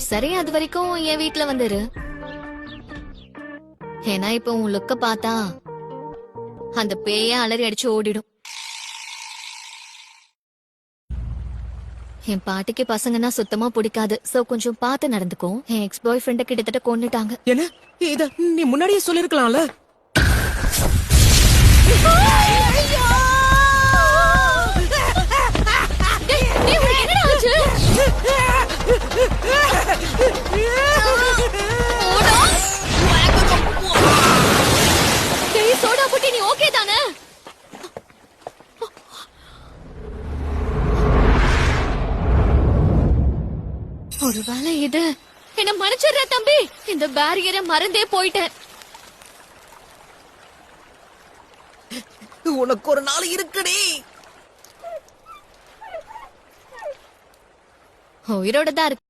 சரி, அது வரைக்கும் என் வீட்ல வந்துரு. ஏன்னா இப்ப உன் லுக்க பார்த்தா அந்த பேய அலறி அடிச்சு ஓடிடும். என் பாட்டிக்கு பசங்கன்னா சுத்தமா பிடிக்காது. சோ கொஞ்சம் பார்த்து நடந்துக்கோ. என் எக்ஸ் பாய் ஃப்ரெண்ட கிட்டத்தட்ட கொன்னுட்டாங்க. என்ன இத நீ முன்னாடியே சொல்லிருக்கலாம்ல. டேய், உனக்கு என்னடா ஆச்சு? டேய் சோடா புட்டி, நீ ஓகே தானே? ஒருவேளை இது என்ன மன்னிச்சிடுற தம்பி. இந்த பேரியரை மறந்தே போயிட்டேன். உனக்கு ஒரு நாள் இருக்குடி. உயிரோட தான் இருக்கு.